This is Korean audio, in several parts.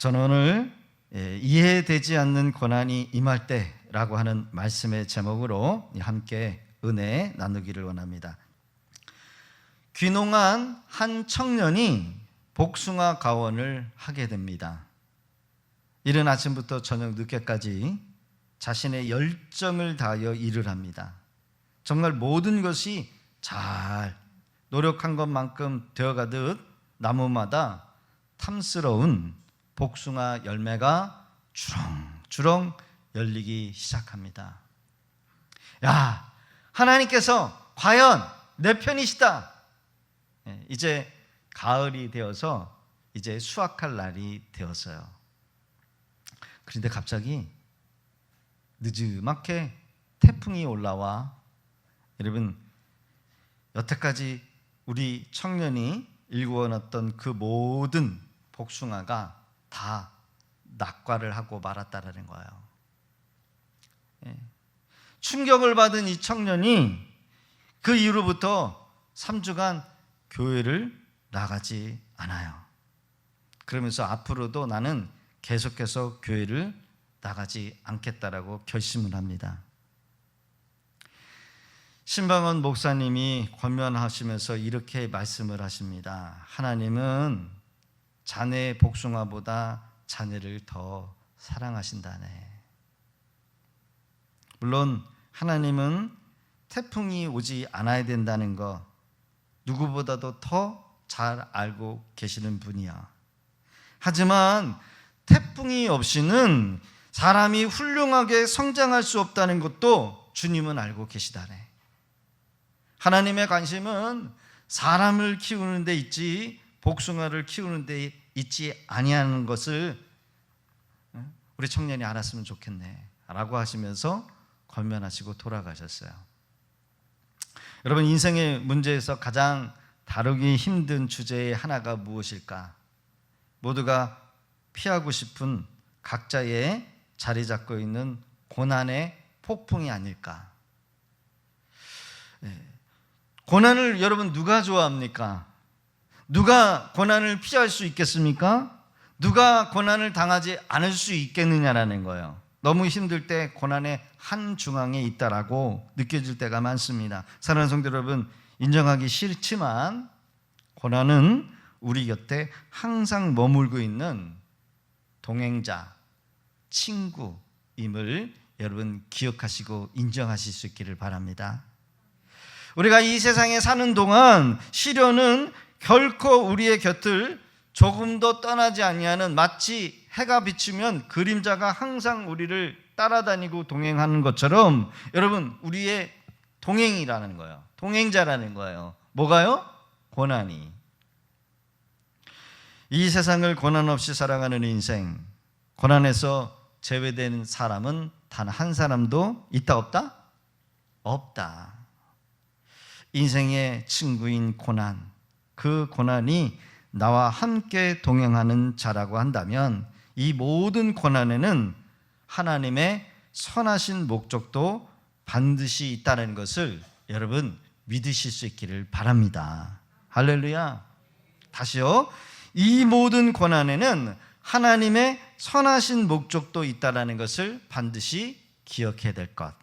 저는 오늘 이해되지 않는 고난이 임할 때라고 하는 말씀의 제목으로 함께 은혜 나누기를 원합니다. 귀농한 한 청년이 복숭아 가원을 하게 됩니다. 이른 아침부터 저녁 늦게까지 자신의 열정을 다하여 일을 합니다. 정말 모든 것이 잘 노력한 것만큼 되어가듯 나무마다 탐스러운 복숭아 열매가 주렁주렁 열리기 시작합니다. 야, 하나님께서 과연 내 편이시다. 이제 가을이 되어서 이제 수확할 날이 되었어요. 그런데 갑자기 늦지막히 태풍이 올라와 여러분, 여태까지 우리 청년이 일구어놨던 그 모든 복숭아가 다 낙과를 하고 말았다라는 거예요. 충격을 받은 이 청년이 그 이후로부터 3주간 교회를 나가지 않아요. 그러면서 앞으로도 나는 계속해서 교회를 나가지 않겠다라고 결심을 합니다. 신방원 목사님이 권면하시면서 이렇게 말씀을 하십니다. 하나님은 자네의 복숭아보다 자네를 더 사랑하신다네. 물론 하나님은 태풍이 오지 않아야 된다는 거 누구보다도 더 잘 알고 계시는 분이야. 하지만 태풍이 없이는 사람이 훌륭하게 성장할 수 없다는 것도 주님은 알고 계시다네. 하나님의 관심은 사람을 키우는 데 있지 복숭아를 키우는 데 있지 아니하는 것을 우리 청년이 알았으면 좋겠네 라고 하시면서 권면하시고 돌아가셨어요. 여러분, 인생의 문제에서 가장 다루기 힘든 주제의 하나가 무엇일까? 모두가 피하고 싶은 각자의 자리 잡고 있는 고난의 폭풍이 아닐까? 고난을 여러분 누가 좋아합니까? 누가 고난을 피할 수 있겠습니까? 누가 고난을 당하지 않을 수 있겠느냐라는 거예요. 너무 힘들 때 고난의 한 중앙에 있다라고 느껴질 때가 많습니다. 사랑하는 성도 여러분, 인정하기 싫지만 고난은 우리 곁에 항상 머물고 있는 동행자, 친구임을 여러분 기억하시고 인정하실 수 있기를 바랍니다. 우리가 이 세상에 사는 동안 시련은 결코 우리의 곁을 조금 더 떠나지 아니하는, 마치 해가 비치면 그림자가 항상 우리를 따라다니고 동행하는 것처럼 여러분 우리의 동행이라는 거예요. 동행자라는 거예요. 뭐가요? 고난이. 이 세상을 고난 없이 살아가는 인생, 고난에서 제외된 사람은 단 한 사람도 있다 없다? 없다. 인생의 친구인 고난, 그 고난이 나와 함께 동행하는 자라고 한다면 이 모든 고난에는 하나님의 선하신 목적도 반드시 있다는 것을 여러분 믿으실 수 있기를 바랍니다. 할렐루야. 다시요. 이 모든 고난에는 하나님의 선하신 목적도 있다는 것을 반드시 기억해야 될 것.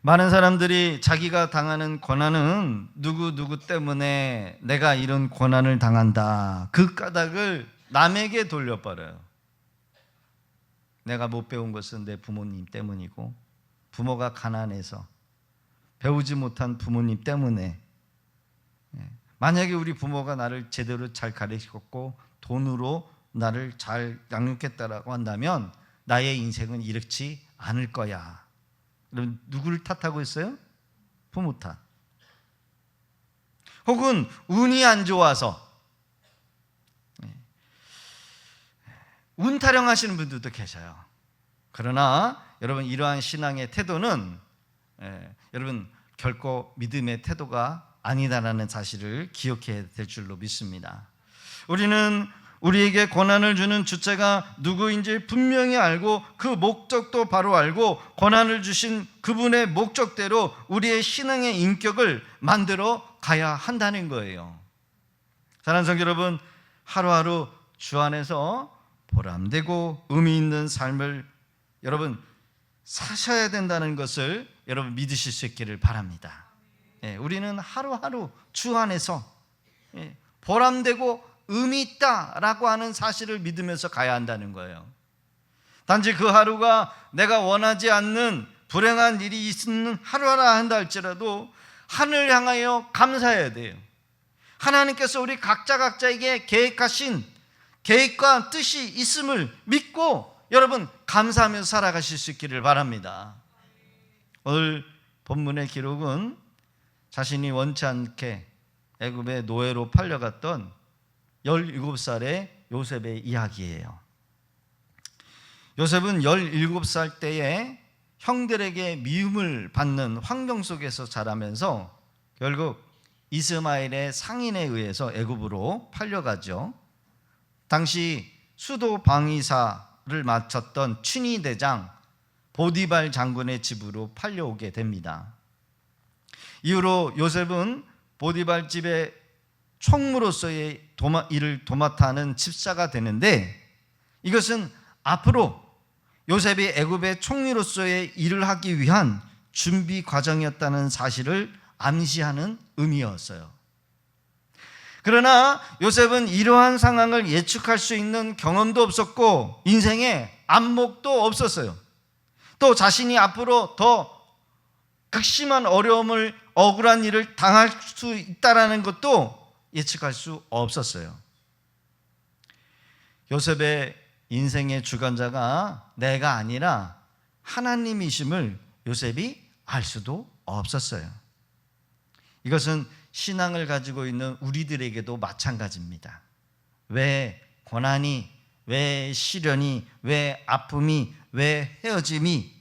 많은 사람들이 자기가 당하는 고난은 누구 때문에 내가 이런 고난을 당한다, 그 까닭을 남에게 돌려버려요. 내가 못 배운 것은 내 부모님 때문이고, 부모가 가난해서 배우지 못한 부모님 때문에, 만약에 우리 부모가 나를 제대로 잘 가르쳤고 돈으로 나를 잘 양육했다라고 한다면 나의 인생은 이렇지 않을 거야. 그럼 누구를 탓하고 있어요? 부모 탓. 혹은 운이 안 좋아서 운 타령하시는 분들도 계셔요. 그러나 여러분 이러한 신앙의 태도는 여러분 결코 믿음의 태도가 아니다라는 사실을 기억해야 될 줄로 믿습니다. 우리는 우리에게 고난을 주는 주체가 누구인지 분명히 알고 그 목적도 바로 알고 고난을 주신 그분의 목적대로 우리의 신앙의 인격을 만들어 가야 한다는 거예요. 사랑하는 성도 여러분, 하루하루 주 안에서 보람되고 의미 있는 삶을 여러분 사셔야 된다는 것을 여러분 믿으실 수 있기를 바랍니다. 우리는 하루하루 주 안에서 보람되고 의미 있다라고 하는 사실을 믿으면서 가야 한다는 거예요. 단지 그 하루가 내가 원하지 않는 불행한 일이 있는 하루라 한다 할지라도 하늘 향하여 감사해야 돼요. 하나님께서 우리 각자에게 계획하신 계획과 뜻이 있음을 믿고 여러분 감사하면서 살아가실 수 있기를 바랍니다. 오늘 본문의 기록은 자신이 원치 않게 애굽의 노예로 팔려갔던 17살의 요셉의 이야기예요. 요셉은 17살 때에 형들에게 미움을 받는 환경 속에서 자라면서 결국 이스마엘의 상인에 의해서 애굽으로 팔려가죠. 당시 수도 방위사를 맡았던 추니 대장 보디발 장군의 집으로 팔려오게 됩니다. 이후로 요셉은 보디발 집의 총무로서의 일을 도맡아 하는 집사가 되는데, 이것은 앞으로 요셉이 애굽의 총리로서의 일을 하기 위한 준비 과정이었다는 사실을 암시하는 의미였어요. 그러나 요셉은 이러한 상황을 예측할 수 있는 경험도 없었고 인생에 안목도 없었어요. 또 자신이 앞으로 더 극심한 억울한 일을 당할 수 있다는 것도 예측할 수 없었어요. 요셉의 인생의 주관자가 내가 아니라 하나님이심을 요셉이 알 수도 없었어요. 이것은 신앙을 가지고 있는 우리들에게도 마찬가지입니다. 왜 고난이, 왜 시련이, 왜 아픔이, 왜 헤어짐이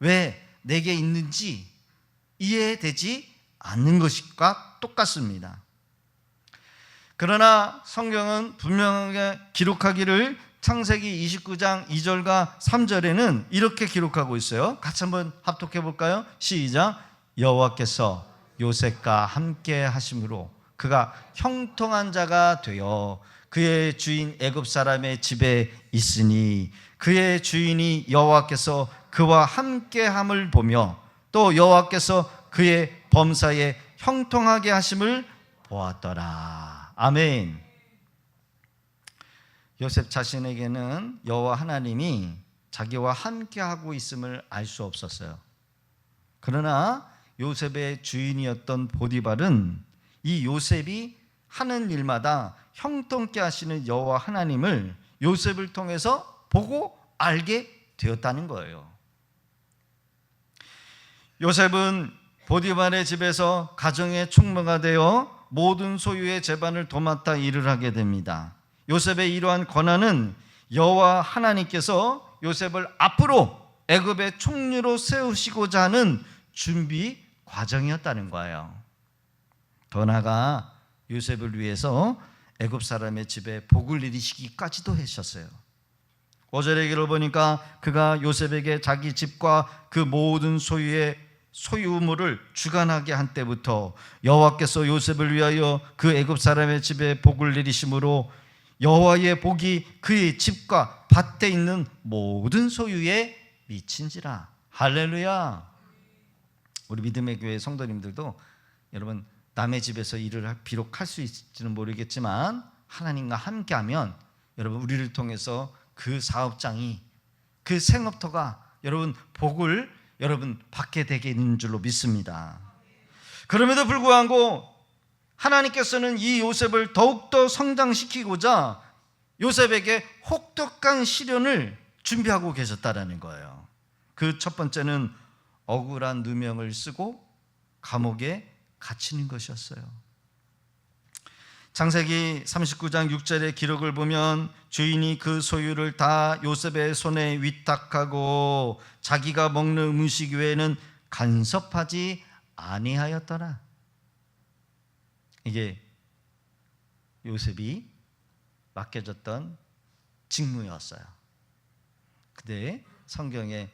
왜 내게 있는지 이해되지 않는 것과 똑같습니다. 그러나 성경은 분명하게 기록하기를 창세기 29장 2절과 3절에는 이렇게 기록하고 있어요. 같이 한번 합독해 볼까요? 시작. 여호와께서 요셉과 함께 하심으로 그가 형통한 자가 되어 그의 주인 애굽 사람의 집에 있으니 그의 주인이 여호와께서 그와 함께함을 보며 또 여호와께서 그의 범사에 형통하게 하심을 보았더라. 아멘. 요셉 자신에게는 여호와 하나님이 자기와 함께하고 있음을 알 수 없었어요. 그러나 요셉의 주인이었던 보디발은 이 요셉이 하는 일마다 형통케 하시는 여호와 하나님을 요셉을 통해서 보고 알게 되었다는 거예요. 요셉은 보디발의 집에서 가정의 총무가 되어 모든 소유의 재반을 도맡아 일을 하게 됩니다. 요셉의 이러한 권한은 여호와 하나님께서 요셉을 앞으로 애굽의 총리로 세우시고자 하는 준비 과정이었다는 거예요. 더 나아가 요셉을 위해서 애굽 사람의 집에 복을 내리시기까지도 하셨어요. 5절의 기록을 보니까 그가 요셉에게 자기 집과 그 모든 소유물을 주관하게 한 때부터 여호와께서 요셉을 위하여 그 애굽 사람의 집에 복을 내리심으로 여호와의 복이 그의 집과 밭에 있는 모든 소유에 미친지라. 할렐루야. 우리 믿음의 교회 성도님들도 여러분 남의 집에서 일을 비록 할 수 있을지는 모르겠지만 하나님과 함께하면 여러분 우리를 통해서 그 사업장이 그 생업터가 여러분 복을 여러분 받게 되는 줄로 믿습니다. 그럼에도 불구하고 하나님께서는 이 요셉을 더욱더 성장시키고자 요셉에게 혹독한 시련을 준비하고 계셨다라는 거예요. 그 첫 번째는 억울한 누명을 쓰고 감옥에 갇히는 것이었어요. 창세기 39장 6절의 기록을 보면 주인이 그 소유를 다 요셉의 손에 위탁하고 자기가 먹는 음식 외에는 간섭하지 아니하였더라. 이게 요셉이 맡겨졌던 직무였어요. 근데 성경의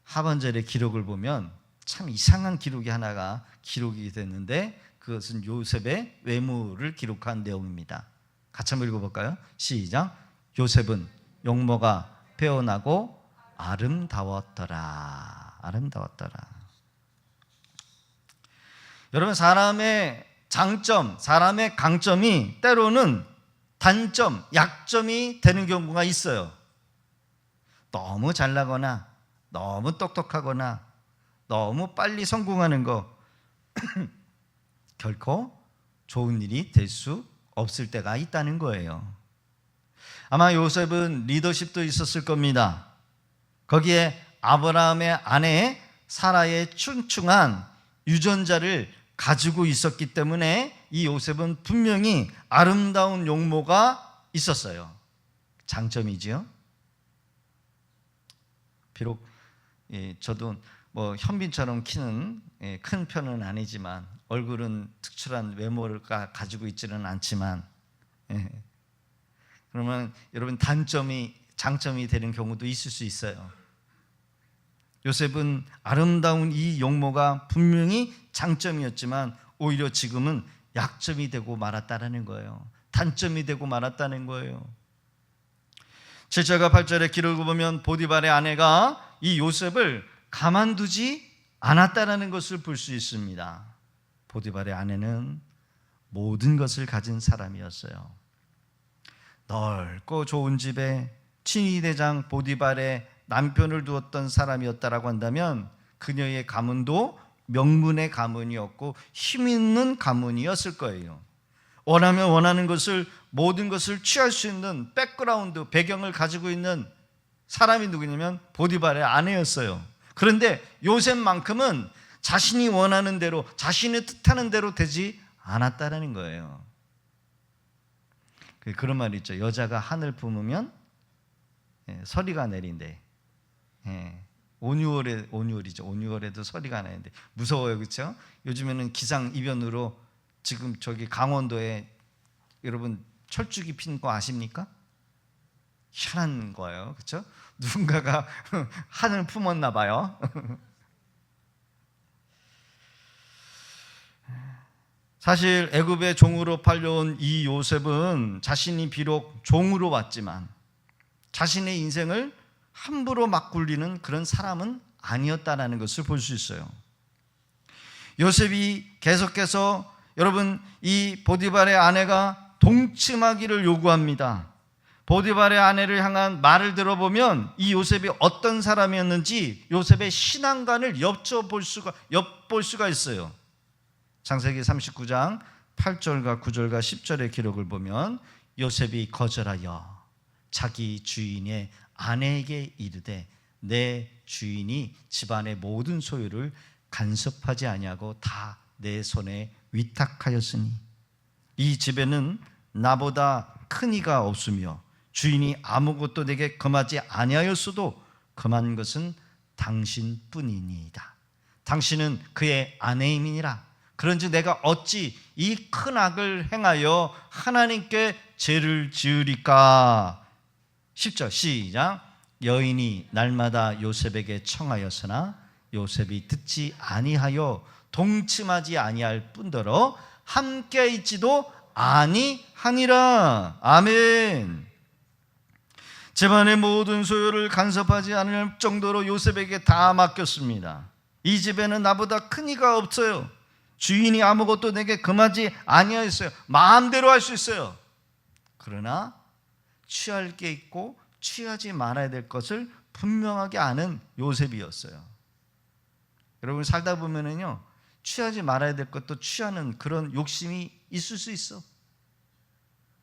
하반절의 기록을 보면 참 이상한 기록이 하나가 기록이 됐는데 그것은 요셉의 외모를 기록한 내용입니다. 같이 한번 읽어볼까요? 시작. 요셉은 용모가 배어나고 아름다웠더라. 아름다웠더라. 여러분, 사람의 장점, 사람의 강점이 때로는 단점, 약점이 되는 경우가 있어요. 너무 잘나거나 너무 똑똑하거나 너무 빨리 성공하는 거 결코 좋은 일이 될 수 없을 때가 있다는 거예요. 아마 요셉은 리더십도 있었을 겁니다. 거기에 아브라함의 아내 사라의 충충한 유전자를 가지고 있었기 때문에 이 요셉은 분명히 아름다운 용모가 있었어요. 장점이지요. 비록 저도 뭐 현빈처럼 키는 큰 편은 아니지만 얼굴은 특출한 외모를 가지고 있지는 않지만, 그러면 여러분 단점이 장점이 되는 경우도 있을 수 있어요. 요셉은 아름다운 이 용모가 분명히 장점이었지만 오히려 지금은 약점이 되고 말았다는 거예요. 단점이 되고 말았다는 거예요. 7절과 8절의 기록을 보면 보디발의 아내가 이 요셉을 가만두지 않았다는 것을 볼 수 있습니다. 보디발의 아내는 모든 것을 가진 사람이었어요. 넓고 좋은 집에 친위대장 보디발의 남편을 두었던 사람이었다라고 한다면 그녀의 가문도 명문의 가문이었고 힘 있는 가문이었을 거예요. 원하면 원하는 것을, 모든 것을 취할 수 있는 백그라운드, 배경을 가지고 있는 사람이 누구냐면 보디발의 아내였어요. 그런데 요셉만큼은 자신이 원하는 대로, 자신이 뜻하는 대로 되지 않았다는 거예요. 그런 말이 있죠. 여자가 하늘 품으면 서리가 내린대. 온유월이죠. 온유월에도 서리가 내린대. 무서워요, 그렇죠? 요즘에는 기상이변으로 지금 저기 강원도에 여러분 철쭉이 핀 거 아십니까? 희한한 거예요, 그렇죠? 누군가가 하늘 품었나 봐요. 사실 애굽의 종으로 팔려온 이 요셉은 자신이 비록 종으로 왔지만 자신의 인생을 함부로 막 굴리는 그런 사람은 아니었다는 것을 볼 수 있어요. 요셉이 계속해서 여러분 이 보디발의 아내가 동침하기를 요구합니다. 보디발의 아내를 향한 말을 들어보면 이 요셉이 어떤 사람이었는지 요셉의 신앙관을 엿볼 수가 있어요. 창세기 39장 8절과 9절과 10절의 기록을 보면 요셉이 거절하여 자기 주인의 아내에게 이르되 내 주인이 집안의 모든 소유를 간섭하지 아니하고 다 내 손에 위탁하였으니 이 집에는 나보다 큰 이가 없으며 주인이 아무것도 내게 금하지 아니하였어도 금한 것은 당신뿐이니이다. 당신은 그의 아내임이니라. 그런즉 내가 어찌 이 큰 악을 행하여 하나님께 죄를 지으리까. 10절 시작. 여인이 날마다 요셉에게 청하였으나 요셉이 듣지 아니하여 동침하지 아니할 뿐더러 함께 있지도 아니하니라. 아멘. 집안의 모든 소유를 간섭하지 않을 정도로 요셉에게 다 맡겼습니다. 이 집에는 나보다 큰 이가 없어요. 주인이 아무것도 내게 금하지 아니하였어요. 마음대로 할 수 있어요. 그러나 취할 게 있고 취하지 말아야 될 것을 분명하게 아는 요셉이었어요. 여러분 살다 보면은요, 취하지 말아야 될 것도 취하는 그런 욕심이 있을 수 있어.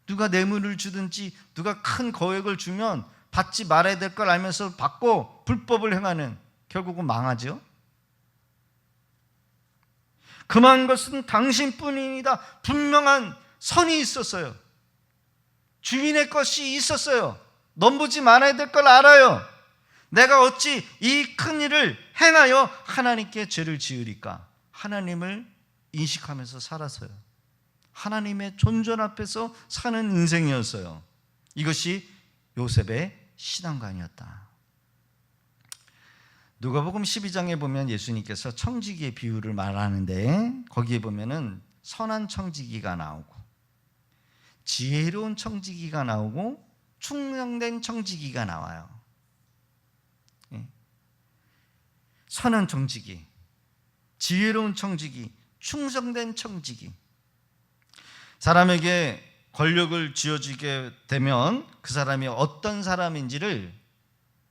누가 뇌물을 주든지 누가 큰 거액을 주면 받지 말아야 될 걸 알면서 받고 불법을 행하는, 결국은 망하죠. 금한 것은 당신뿐입니다. 분명한 선이 있었어요. 주인의 것이 있었어요. 넘보지 말아야 될 걸 알아요. 내가 어찌 이 큰 일을 행하여 하나님께 죄를 지으리까. 하나님을 인식하면서 살았어요. 하나님의 존전 앞에서 사는 인생이었어요. 이것이 요셉의 신앙관이었다. 누가복음 12장에 보면 예수님께서 청지기의 비유를 말하는데 거기에 보면은 선한 청지기가 나오고 지혜로운 청지기가 나오고 충성된 청지기가 나와요. 선한 청지기, 지혜로운 청지기, 충성된 청지기. 사람에게 권력을 쥐어주게 되면 그 사람이 어떤 사람인지를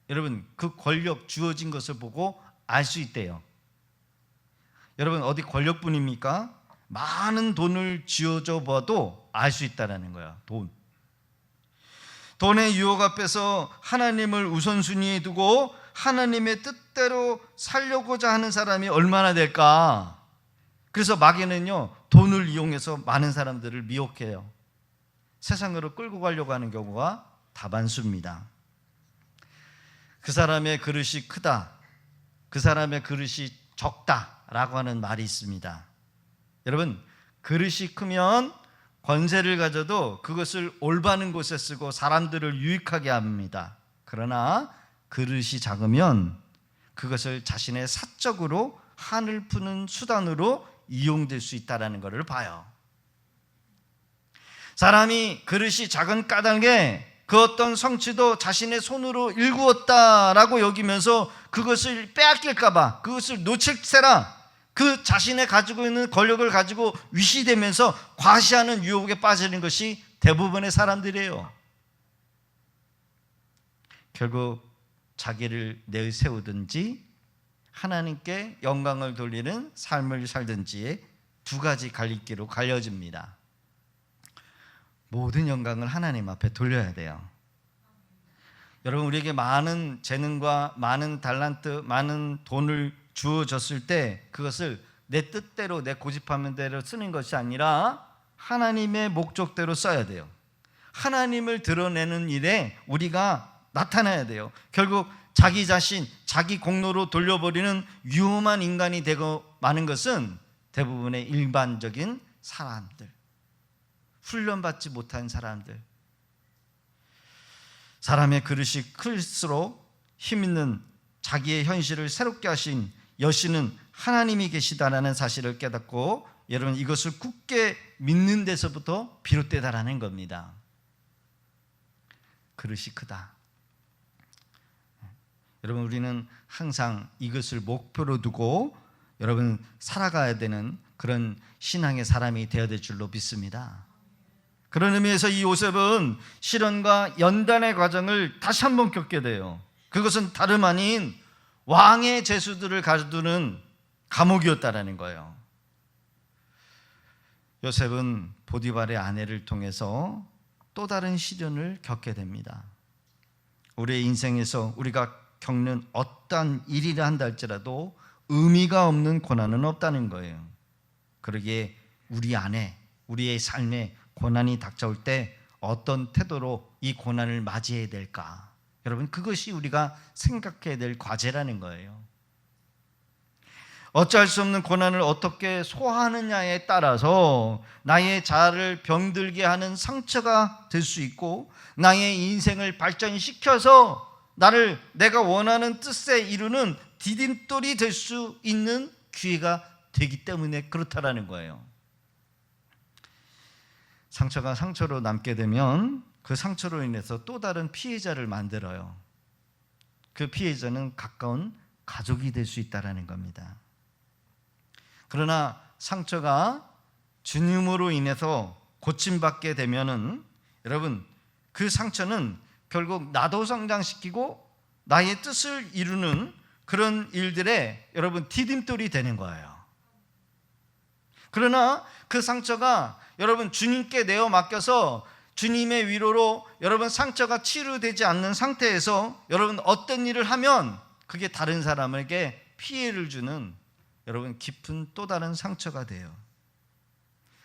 여러분 그 권력 주어진 것을 보고 알 수 있대요. 여러분 어디 권력뿐입니까? 많은 돈을 쥐어줘 봐도 알 수 있다는 거야. 돈의 유혹 앞에서 하나님을 우선순위에 두고 하나님의 뜻대로 살려고자 하는 사람이 얼마나 될까? 그래서 마귀는요, 돈을 이용해서 많은 사람들을 미혹해요. 세상으로 끌고 가려고 하는 경우가 다반수입니다. 그 사람의 그릇이 크다, 그 사람의 그릇이 적다라고 하는 말이 있습니다. 여러분, 그릇이 크면 권세를 가져도 그것을 올바른 곳에 쓰고 사람들을 유익하게 합니다. 그러나 그릇이 작으면 그것을 자신의 사적으로 한을 푸는 수단으로 이용될 수 있다는 것을 봐요. 사람이 그릇이 작은 까닭에 그 어떤 성취도 자신의 손으로 일구었다라고 여기면서 그것을 빼앗길까 봐, 그것을 놓칠세라 그 자신의 가지고 있는 권력을 가지고 위시되면서 과시하는 유혹에 빠지는 것이 대부분의 사람들이에요. 결국 자기를 내세우든지 하나님께 영광을 돌리는 삶을 살든지의 두 가지 갈림길로 갈려집니다. 모든 영광을 하나님 앞에 돌려야 돼요. 여러분, 우리에게 많은 재능과 많은 달란트, 많은 돈을 주어졌을 때 그것을 내 뜻대로 내 고집하는 대로 쓰는 것이 아니라 하나님의 목적대로 써야 돼요. 하나님을 드러내는 일에 우리가 나타나야 돼요. 결국 자기 자신, 자기 공로로 돌려버리는 위험한 인간이 되고 마는 것은 대부분의 일반적인 사람들, 훈련받지 못한 사람들. 사람의 그릇이 클수록 힘있는 자기의 현실을 새롭게 하신 여신은 하나님이 계시다라는 사실을 깨닫고 여러분 이것을 굳게 믿는 데서부터 비롯되다라는 겁니다. 그릇이 크다. 여러분, 우리는 항상 이것을 목표로 두고 여러분 살아가야 되는 그런 신앙의 사람이 되어야 될 줄로 믿습니다. 그런 의미에서 이 요셉은 시련과 연단의 과정을 다시 한번 겪게 돼요. 그것은 다름 아닌 왕의 죄수들을 가두는 감옥이었다라는 거예요. 요셉은 보디발의 아내를 통해서 또 다른 시련을 겪게 됩니다. 우리의 인생에서 우리가 겪는 어떠한 일이라 한다 할지라도 의미가 없는 고난은 없다는 거예요. 그러기에 우리 안에 우리의 삶에 고난이 닥쳐올 때 어떤 태도로 이 고난을 맞이해야 될까? 여러분, 그것이 우리가 생각해야 될 과제라는 거예요. 어찌할 수 없는 고난을 어떻게 소화하느냐에 따라서 나의 자아를 병들게 하는 상처가 될 수 있고 나의 인생을 발전시켜서 나를 내가 원하는 뜻에 이루는 디딤돌이 될 수 있는 기회가 되기 때문에 그렇다라는 거예요. 상처가 상처로 남게 되면 그 상처로 인해서 또 다른 피해자를 만들어요. 그 피해자는 가까운 가족이 될 수 있다는 겁니다. 그러나 상처가 주님으로 인해서 고침받게 되면은 여러분 그 상처는 결국 나도 성장시키고 나의 뜻을 이루는 그런 일들에 여러분 디딤돌이 되는 거예요. 그러나 그 상처가 여러분 주님께 내어 맡겨서 주님의 위로로 여러분 상처가 치유되지 않는 상태에서 여러분 어떤 일을 하면 그게 다른 사람에게 피해를 주는 여러분 깊은 또 다른 상처가 돼요.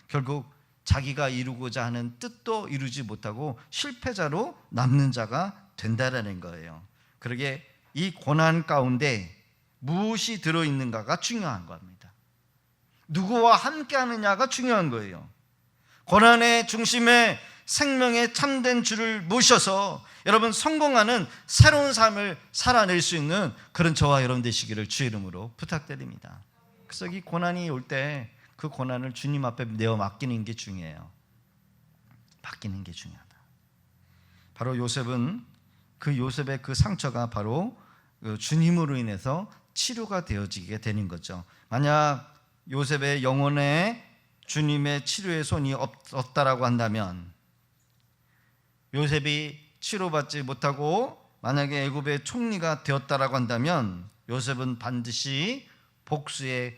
결국 자기가 이루고자 하는 뜻도 이루지 못하고 실패자로 남는 자가 된다라는 거예요. 그러기에 이 고난 가운데 무엇이 들어있는가가 중요한 겁니다. 누구와 함께 하느냐가 중요한 거예요. 고난의 중심에 생명의 참된 주를 모셔서 여러분 성공하는 새로운 삶을 살아낼 수 있는 그런 저와 여러분 되시기를 주의 이름으로 부탁드립니다. 그래서 이 고난이 올 때 그 고난을 주님 앞에 내어 맡기는 게 중요해요. 바뀌는 게 중요하다. 바로 요셉은 요셉의 그 상처가 바로 주님으로 인해서 치료가 되어지게 되는 거죠. 만약 요셉의 영혼에 주님의 치료의 손이 없다라고 한다면, 요셉이 치료받지 못하고 만약에 애굽의 총리가 되었다라고 한다면, 요셉은 반드시 복수의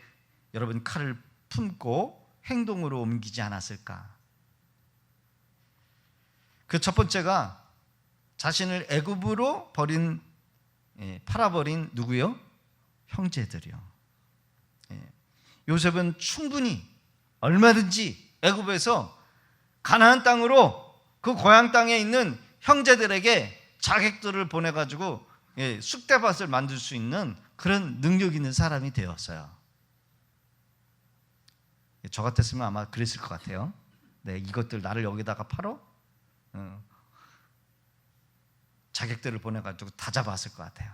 여러분 칼을 품고 행동으로 옮기지 않았을까? 그 첫 번째가 자신을 애굽으로 팔아버린 누구요? 형제들이요. 요셉은 충분히 얼마든지 애굽에서 가나안 땅으로 그 고향 땅에 있는 형제들에게 자객들을 보내가지고 쑥대밭을 만들 수 있는 그런 능력 있는 사람이 되었어요. 저 같았으면 아마 그랬을 것 같아요. 네, 이것들 나를 여기다가 팔어? 자객들을 보내가지고 다 잡았을 것 같아요.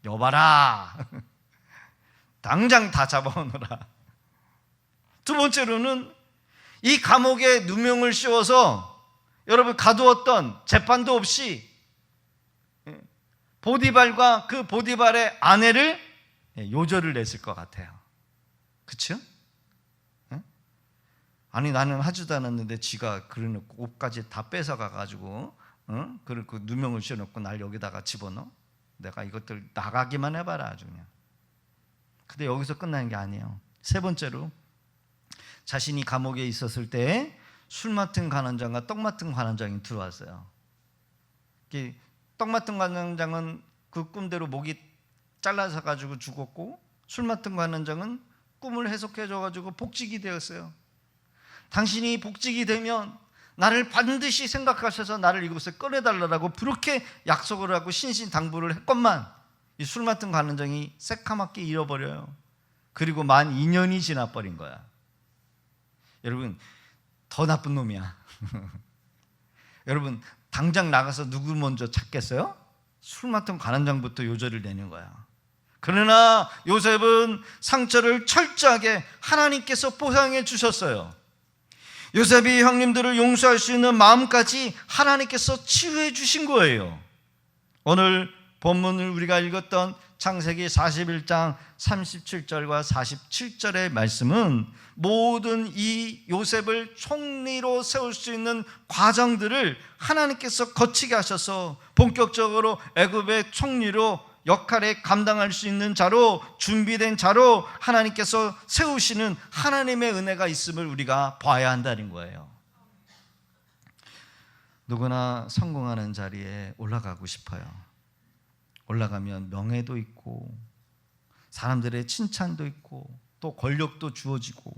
여봐라, 당장 다 잡아오너라. 두 번째로는 이 감옥에 누명을 씌워서 여러분 가두었던, 재판도 없이 보디발과 그 보디발의 아내를 요절을 냈을 것 같아요. 그렇죠? 아니 나는 하지도 않았는데 지가 그래놓고 옷까지 다 뺏어가가지고 그리고 누명을 씌워놓고 날 여기다가 집어넣어? 내가 이것들 나가기만 해봐라 아주 그냥. 근데 여기서 끝나는 게 아니에요. 세 번째로, 자신이 감옥에 있었을 때 술 맡은 관원장과 떡 맡은 관원장이 들어왔어요. 떡 맡은 관원장은 그 꿈대로 목이 잘라서 가지고 죽었고, 술 맡은 관원장은 꿈을 해석해 줘가지고 복직이 되었어요. 당신이 복직이 되면 나를 반드시 생각하셔서 나를 이곳에 꺼내달라고 그렇게 약속을 하고 신신당부를 했건만, 이 술 맡은 관원장이 새카맣게 잃어버려요. 그리고 만 2년이 지나버린 거야. 여러분, 더 나쁜 놈이야. 여러분, 당장 나가서 누구 먼저 찾겠어요? 술 맡은 관원장부터 요절을 내는 거야. 그러나 요셉은 상처를 철저하게 하나님께서 보상해 주셨어요. 요셉이 형님들을 용서할 수 있는 마음까지 하나님께서 치유해 주신 거예요. 오늘 본문을 우리가 읽었던 창세기 41장 37절과 47절의 말씀은 모든 이 요셉을 총리로 세울 수 있는 과정들을 하나님께서 거치게 하셔서 본격적으로 애굽의 총리로 역할에 감당할 수 있는 자로, 준비된 자로 하나님께서 세우시는 하나님의 은혜가 있음을 우리가 봐야 한다는 거예요. 누구나 성공하는 자리에 올라가고 싶어요. 올라가면 명예도 있고 사람들의 칭찬도 있고 또 권력도 주어지고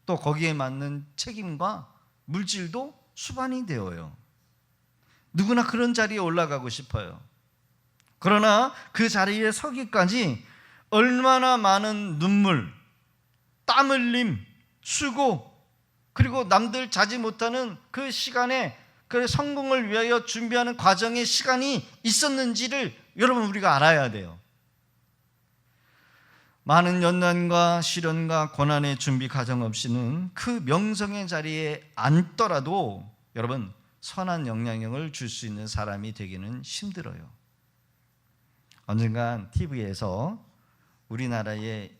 또 거기에 맞는 책임과 물질도 수반이 되어요. 누구나 그런 자리에 올라가고 싶어요. 그러나 그 자리에 서기까지 얼마나 많은 눈물, 땀 흘림, 수고, 그리고 남들 자지 못하는 그 시간에 그 성공을 위하여 준비하는 과정의 시간이 있었는지를 여러분 우리가 알아야 돼요. 많은 연난과 시련과 고난의 준비 과정 없이는 그 명성의 자리에 앉더라도 여러분 선한 영향력을 줄 수 있는 사람이 되기는 힘들어요. 언젠간 TV에서 우리나라의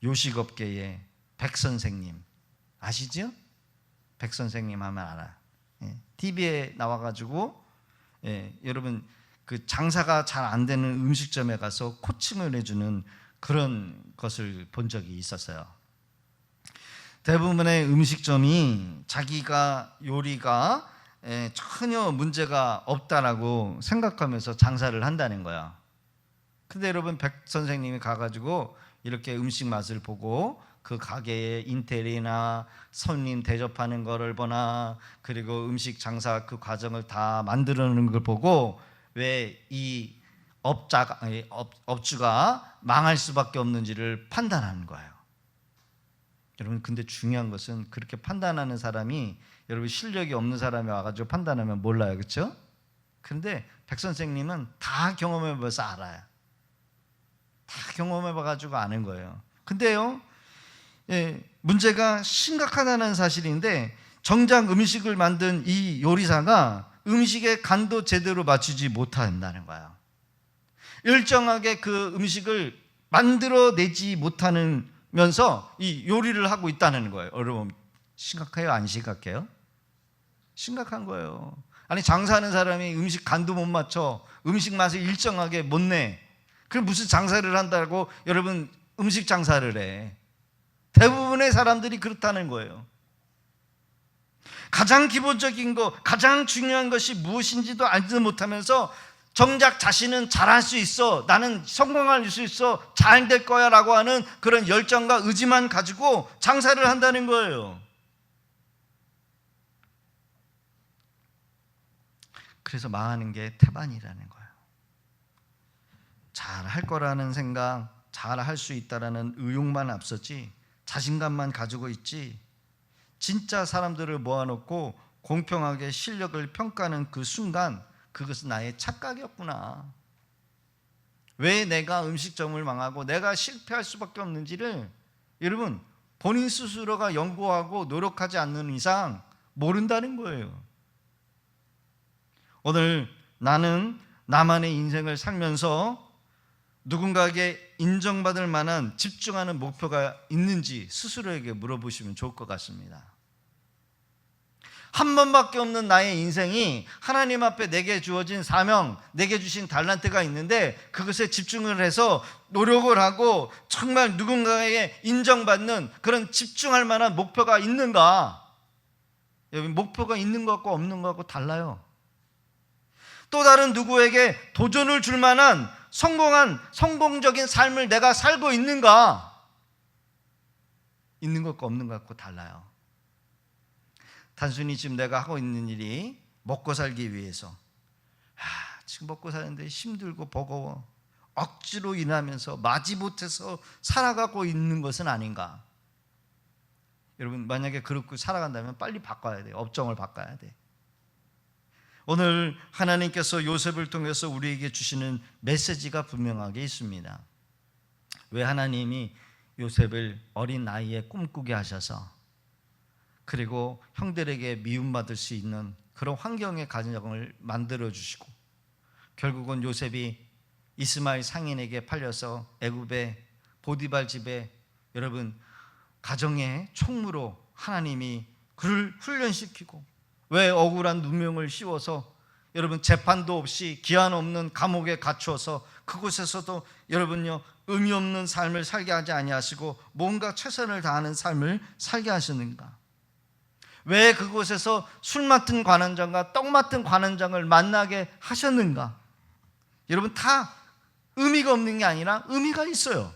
요식업계의 백 선생님 아시죠? 백 선생님 하면 알아요. TV에 나와가지고 여러분 그 장사가 잘 안 되는 음식점에 가서 코칭을 해주는 그런 것을 본 적이 있었어요. 대부분의 음식점이 자기가 요리가 전혀 문제가 없다라고 생각하면서 장사를 한다는 거야. 근데 여러분 백 선생님이 가가지고 이렇게 음식 맛을 보고 그 가게의 인테리어나 손님 대접하는 거를 보나 그리고 음식 장사 그 과정을 다 만들어내는 걸 보고 왜 이 업주가 망할 수밖에 없는지를 판단하는 거예요. 여러분 근데 중요한 것은 그렇게 판단하는 사람이 여러분 실력이 없는 사람이 와가지고 판단하면 몰라요. 그렇죠? 그런데 백 선생님은 다 경험해봐서 알아요. 다 경험해봐가지고 아는 거예요. 근데요 문제가 심각하다는 사실인데 정작 음식을 만든 이 요리사가 음식의 간도 제대로 맞추지 못한다는 거예요. 일정하게 그 음식을 만들어내지 못하면서 이 요리를 하고 있다는 거예요. 여러분, 심각해요? 안 심각해요? 심각한 거예요. 아니, 장사하는 사람이 음식 간도 못 맞춰, 음식 맛을 일정하게 못 내. 그럼 무슨 장사를 한다고 여러분 음식 장사를 해. 대부분의 사람들이 그렇다는 거예요. 가장 기본적인 거, 가장 중요한 것이 무엇인지도 알지 못하면서 정작 자신은 잘할 수 있어, 나는 성공할 수 있어, 잘 될 거야 라고 하는 그런 열정과 의지만 가지고 장사를 한다는 거예요. 그래서 망하는 게 태반이라는 거예요. 잘할 거라는 생각, 잘할 수 있다라는 의욕만 앞서지 자신감만 가지고 있지, 진짜 사람들을 모아놓고 공평하게 실력을 평가하는 그 순간 그것은 나의 착각이었구나. 왜 내가 음식점을 망하고 내가 실패할 수밖에 없는지를 여러분 본인 스스로가 연구하고 노력하지 않는 이상 모른다는 거예요. 오늘 나는 나만의 인생을 살면서 누군가에게 인정받을 만한 집중하는 목표가 있는지 스스로에게 물어보시면 좋을 것 같습니다. 한 번밖에 없는 나의 인생이 하나님 앞에 내게 주어진 사명, 내게 주신 달란트가 있는데 그것에 집중을 해서 노력을 하고 정말 누군가에게 인정받는 그런 집중할 만한 목표가 있는가? 여러분, 목표가 있는 것과 없는 것하고 달라요. 또 다른 누구에게 도전을 줄 만한 성공적인 삶을 내가 살고 있는가? 있는 것과 없는 것 갖고 달라요. 단순히 지금 내가 하고 있는 일이 먹고 살기 위해서, 지금 먹고 사는데 힘들고 버거워, 억지로 일하면서 마지못해서 살아가고 있는 것은 아닌가? 여러분, 만약에 그렇게 살아간다면 빨리 바꿔야 돼요. 업종을 바꿔야 돼. 오늘 하나님께서 요셉을 통해서 우리에게 주시는 메시지가 분명하게 있습니다. 왜 하나님이 요셉을 어린 나이에 꿈꾸게 하셔서 그리고 형들에게 미움받을 수 있는 그런 환경의 가정을 만들어 주시고 결국은 요셉이 이스마엘 상인에게 팔려서 애굽의 보디발 집에 여러분 가정의 총무로 하나님이 그를 훈련시키고 왜 억울한 누명을 씌워서 여러분 재판도 없이 기한 없는 감옥에 갇혀서 그곳에서도 여러분요 의미 없는 삶을 살게 하지 아니하시고 뭔가 최선을 다하는 삶을 살게 하시는가? 왜 그곳에서 술 맡은 관원장과 떡 맡은 관원장을 만나게 하셨는가? 여러분, 다 의미가 없는 게 아니라 의미가 있어요.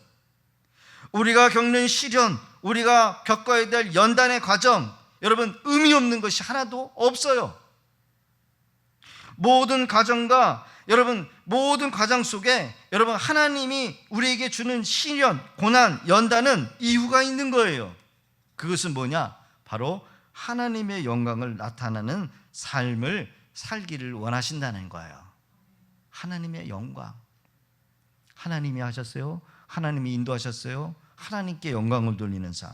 우리가 겪는 시련, 우리가 겪어야 될 연단의 과정, 여러분 의미 없는 것이 하나도 없어요. 모든 과정과 여러분 모든 과정 속에 여러분 하나님이 우리에게 주는 시련, 고난, 연단은 이유가 있는 거예요. 그것은 뭐냐? 바로 하나님의 영광을 나타나는 삶을 살기를 원하신다는 거예요. 하나님의 영광. 하나님이 하셨어요. 하나님이 인도하셨어요. 하나님께 영광을 돌리는 삶.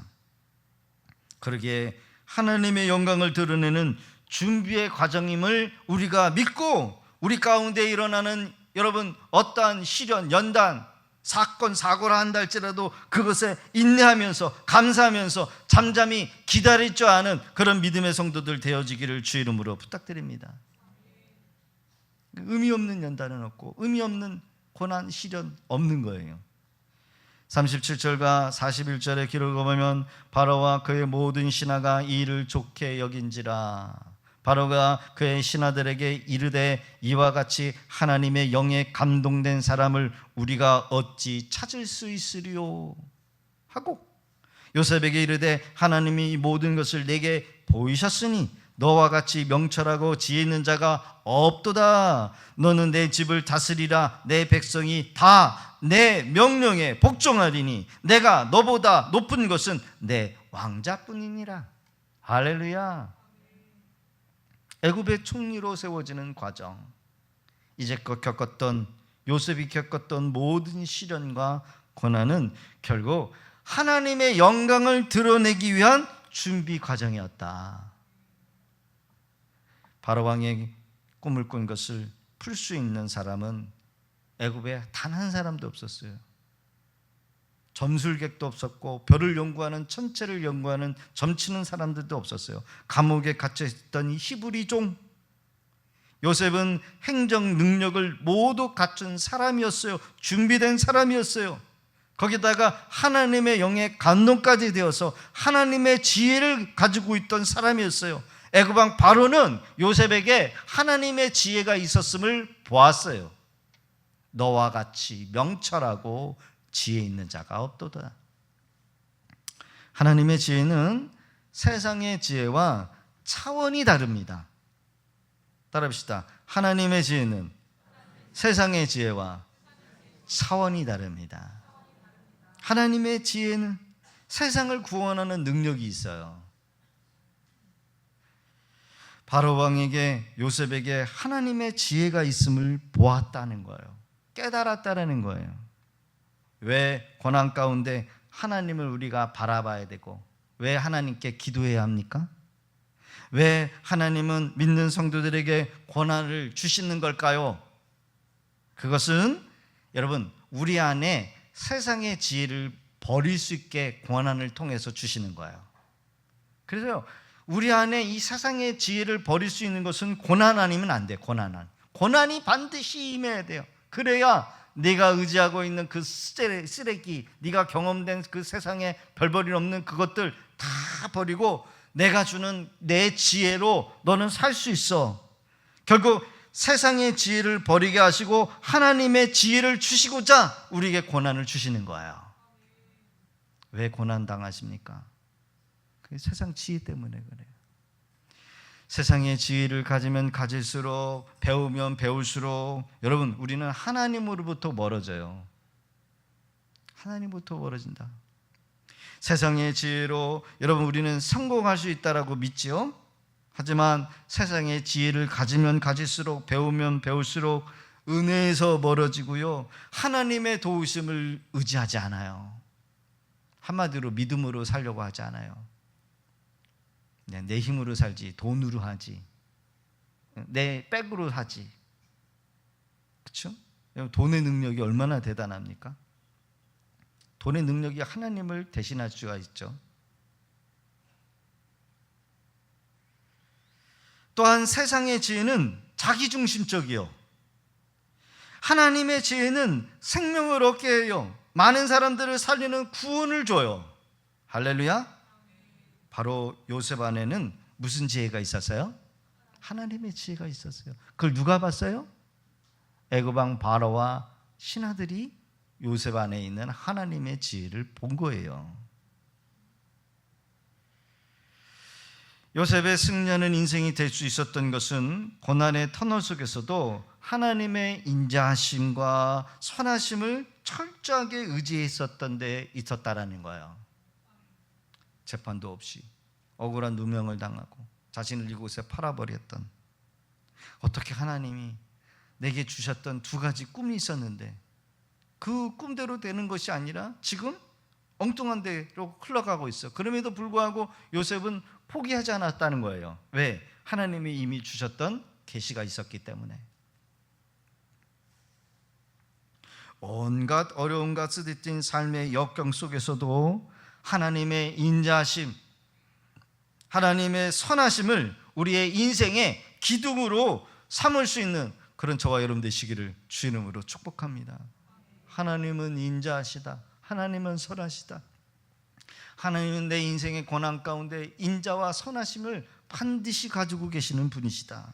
그러기에 하나님의 영광을 드러내는 준비의 과정임을 우리가 믿고 우리 가운데 일어나는 여러분 어떠한 시련, 연단, 사건, 사고라 한다 할지라도 그것에 인내하면서 감사하면서 잠잠히 기다릴 줄 아는 그런 믿음의 성도들 되어지기를 주 이름으로 부탁드립니다. 의미 없는 연단은 없고 의미 없는 고난, 시련 없는 거예요. 37절과 41절의 기록을 보면 바로와 그의 모든 신하가 이 일을 좋게 여긴지라. 바로가 그의 신하들에게 이르되 이와 같이 하나님의 영에 감동된 사람을 우리가 어찌 찾을 수 있으리요 하고 요셉에게 이르되 하나님이 이 모든 것을 내게 보이셨으니 너와 같이 명철하고 지혜 있는 자가 없도다. 너는 내 집을 다스리라. 내 백성이 다 내 명령에 복종하리니 내가 너보다 높은 것은 내 왕자뿐이니라. 할렐루야. 애굽의 총리로 세워지는 과정, 이제껏 겪었던 요셉이 겪었던 모든 시련과 고난은 결국 하나님의 영광을 드러내기 위한 준비 과정이었다. 바로 왕의 꿈을 꾼 것을 풀 수 있는 사람은 애굽에 단 한 사람도 없었어요. 점술객도 없었고 별을 연구하는, 천체를 연구하는 점치는 사람들도 없었어요. 감옥에 갇혀 있던 이 히브리 종 요셉은 행정 능력을 모두 갖춘 사람이었어요. 준비된 사람이었어요. 거기다가 하나님의 영에 감동까지 되어서 하나님의 지혜를 가지고 있던 사람이었어요. 애굽 왕 바로는 요셉에게 하나님의 지혜가 있었음을 보았어요. 너와 같이 명철하고 지혜 있는 자가 없도다. 하나님의 지혜는 세상의 지혜와 차원이 다릅니다. 따라합시다. 하나님의 지혜는 세상의 지혜와 차원이 다릅니다. 하나님의 지혜는 세상을 구원하는 능력이 있어요. 바로 왕에게, 요셉에게 하나님의 지혜가 있음을 보았다는 거예요. 깨달았다는 거예요. 왜 고난 가운데 하나님을 우리가 바라봐야 되고, 왜 하나님께 기도해야 합니까? 왜 하나님은 믿는 성도들에게 고난을 주시는 걸까요? 그것은 여러분, 우리 안에 세상의 지혜를 버릴 수 있게 고난을 통해서 주시는 거예요. 그래서 우리 안에 이 세상의 지혜를 버릴 수 있는 것은 고난 아니면 안 돼요. 고난이 반드시 임해야 돼요. 그래야 네가 의지하고 있는 그 쓰레기, 네가 경험된 그 세상에 별볼일 없는 그것들 다 버리고 내가 주는 내 지혜로 너는 살 수 있어. 결국 세상의 지혜를 버리게 하시고 하나님의 지혜를 주시고자 우리에게 고난을 주시는 거예요. 왜 고난 당하십니까? 그 세상 지혜 때문에 그래요. 세상의 지혜를 가지면 가질수록, 배우면 배울수록 여러분, 우리는 하나님으로부터 멀어져요. 하나님부터 멀어진다. 세상의 지혜로 여러분, 우리는 성공할 수 있다라고 믿지요. 하지만 세상의 지혜를 가지면 가질수록, 배우면 배울수록 은혜에서 멀어지고요, 하나님의 도우심을 의지하지 않아요. 한마디로 믿음으로 살려고 하지 않아요. 내 힘으로 살지, 돈으로 하지, 내 백으로 하지. 그렇죠? 돈의 능력이 얼마나 대단합니까? 돈의 능력이 하나님을 대신할 수가 있죠. 또한 세상의 지혜는 자기중심적이요, 하나님의 지혜는 생명을 얻게 해요. 많은 사람들을 살리는 구원을 줘요. 할렐루야. 바로 요셉 안에는 무슨 지혜가 있었어요? 하나님의 지혜가 있었어요. 그걸 누가 봤어요? 애굽 왕 바로와 신하들이 요셉 안에 있는 하나님의 지혜를 본 거예요. 요셉의 승리하는 인생이 될 수 있었던 것은 고난의 터널 속에서도 하나님의 인자하심과 선하심을 철저하게 의지했었던 데 있었다라는 거예요. 재판도 없이 억울한 누명을 당하고 자신을 이곳에 팔아버렸던, 어떻게 하나님이 내게 주셨던 두 가지 꿈이 있었는데 그 꿈대로 되는 것이 아니라 지금 엉뚱한 데로 흘러가고 있어. 그럼에도 불구하고 요셉은 포기하지 않았다는 거예요. 왜? 하나님이 이미 주셨던 계시가 있었기 때문에. 온갖 어려움과 쓰디쓴 삶의 역경 속에서도 하나님의 인자하심, 하나님의 선하심을 우리의 인생의 기둥으로 삼을 수 있는 그런 저와 여러분 되시기를 주 이름으로 축복합니다. 하나님은 인자하시다. 하나님은 선하시다. 하나님은 내 인생의 고난 가운데 인자와 선하심을 반드시 가지고 계시는 분이시다.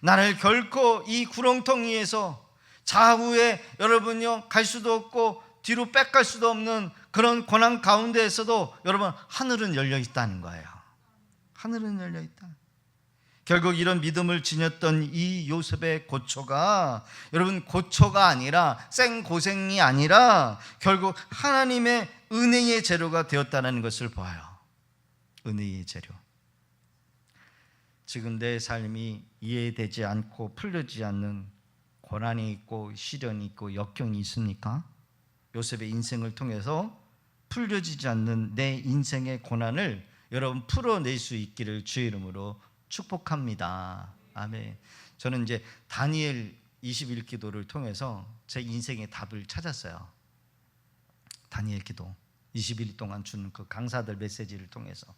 나를 결코 이 구렁텅이에서 좌우에 여러분요 갈 수도 없고 뒤로 빽갈 수도 없는 그런 고난 가운데에서도 여러분, 하늘은 열려 있다는 거예요. 하늘은 열려 있다. 결국 이런 믿음을 지녔던 이 요셉의 고초가 여러분, 고초가 아니라 생고생이 아니라 결국 하나님의 은혜의 재료가 되었다는 것을 봐요. 은혜의 재료. 지금 내 삶이 이해되지 않고 풀려지지 않는 고난이 있고 시련이 있고 역경이 있습니까? 요셉의 인생을 통해서 풀려지지 않는 내 인생의 고난을 여러분 풀어낼 수 있기를 주의 이름으로 축복합니다. 아멘. 저는 이제 다니엘 20일 기도를 통해서 제 인생의 답을 찾았어요. 다니엘 기도 20일 동안 준 그 강사들 메시지를 통해서.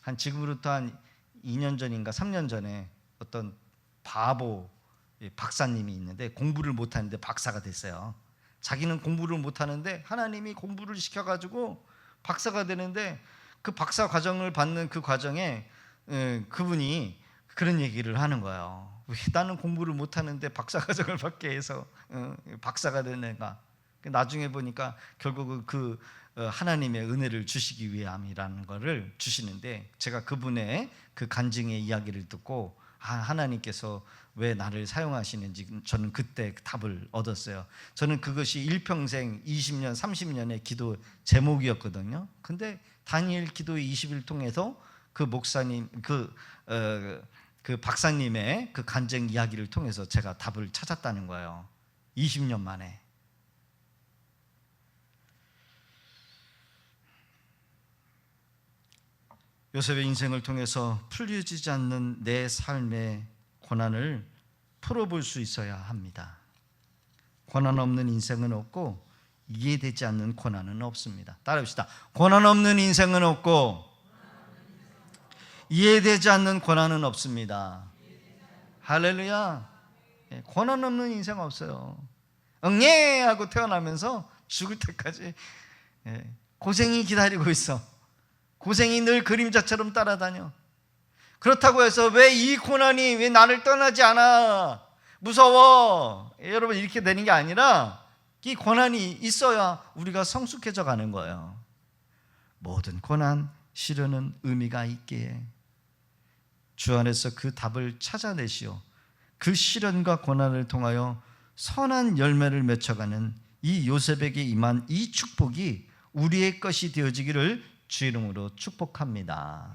한 지금으로부터 한 2년 전인가 3년 전에 어떤 바보 박사님이 있는데 공부를 못하는데 박사가 됐어요. 자기는 공부를 못하는데 하나님이 공부를 시켜가지고 박사가 되는데 그 박사 과정을 받는 그 과정에 그분이 그런 얘기를 하는 거예요. 왜 나는 공부를 못하는데 박사 과정을 받게 해서 박사가 된 애가. 나중에 보니까 결국은 그 하나님의 은혜를 주시기 위함이라는 것을 주시는데, 제가 그분의 그 간증의 이야기를 듣고 하나님께서 왜 나를 사용하시는지 저는 그때 답을 얻었어요. 저는 그것이 일평생 20년 30년의 기도 제목이었거든요. 근데 다니엘 기도의 20일 통해서 그 목사님 그 박사님의 그 간증 이야기를 통해서 제가 답을 찾았다는 거예요. 20년 만에. 요셉의 인생을 통해서 풀려지지 않는 내 삶의 고난을 풀어볼 수 있어야 합니다. 고난 없는 인생은 없고 이해되지 않는 고난은 없습니다. 따라합시다. 고난 없는 인생은 없고 이해되지 않는 고난은 없습니다. 할렐루야. 고난 없는 인생 없어요. 응애 하고 태어나면서 죽을 때까지 고생이 기다리고 있어. 고생이 늘 그림자처럼 따라다녀. 그렇다고 해서 왜 이 고난이 왜 나를 떠나지 않아? 무서워. 여러분, 이렇게 되는 게 아니라 이 고난이 있어야 우리가 성숙해져 가는 거예요. 모든 고난, 시련은 의미가 있기에 주 안에서 그 답을 찾아내시오. 그 시련과 고난을 통하여 선한 열매를 맺혀가는 이 요셉에게 임한 이 축복이 우리의 것이 되어지기를 주 이름으로 축복합니다.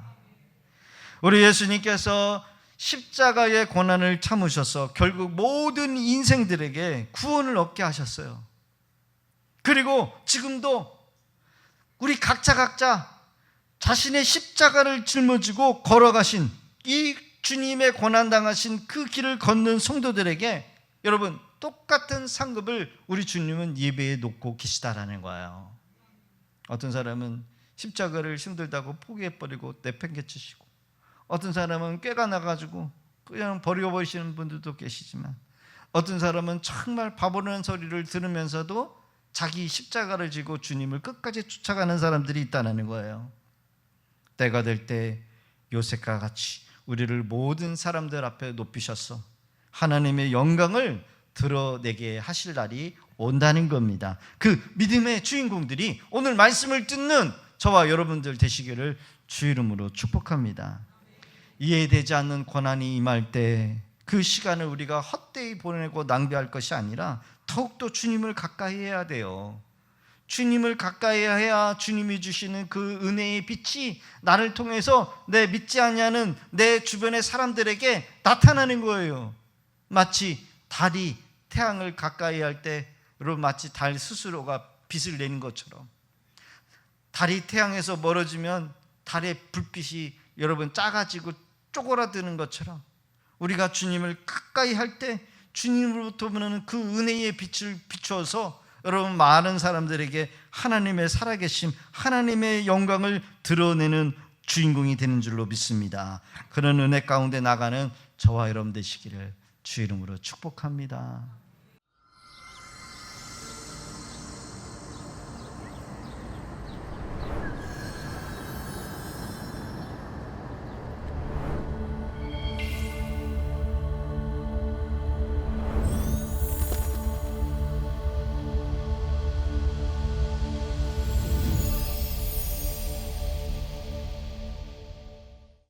우리 예수님께서 십자가의 고난을 참으셔서 결국 모든 인생들에게 구원을 얻게 하셨어요. 그리고 지금도 우리 각자 자신의 십자가를 짊어지고 걸어가신 이 주님의 고난당하신 그 길을 걷는 성도들에게 여러분 똑같은 상급을 우리 주님은 예배에 놓고 계시다라는 거예요. 어떤 사람은 십자가를 힘들다고 포기해버리고 내팽개치시고, 어떤 사람은 꾀가 나가지고 그냥 버려버리시는 분들도 계시지만, 어떤 사람은 정말 바보라는 소리를 들으면서도 자기 십자가를 지고 주님을 끝까지 쫓아가는 사람들이 있다는 거예요. 때가 될 때 요셉과 같이 우리를 모든 사람들 앞에 높이셔서 하나님의 영광을 드러내게 하실 날이 온다는 겁니다. 그 믿음의 주인공들이 오늘 말씀을 듣는 저와 여러분들 되시기를 주 이름으로 축복합니다. 이해되지 않는 고난이 임할 때 그 시간을 우리가 헛되이 보내고 낭비할 것이 아니라 더욱더 주님을 가까이 해야 돼요. 주님을 가까이 해야 주님이 주시는 그 은혜의 빛이 나를 통해서 내 믿지 아니하는 내 주변의 사람들에게 나타나는 거예요. 마치 달이 태양을 가까이 할 때 마치 달 스스로가 빛을 내는 것처럼, 달이 태양에서 멀어지면 달의 불빛이 여러분 작아지고 쪼그라드는 것처럼 우리가 주님을 가까이 할 때 주님으로부터 오는 그 은혜의 빛을 비추어서 여러분 많은 사람들에게 하나님의 살아계심, 하나님의 영광을 드러내는 주인공이 되는 줄로 믿습니다. 그런 은혜 가운데 나가는 저와 여러분 되시기를 주 이름으로 축복합니다.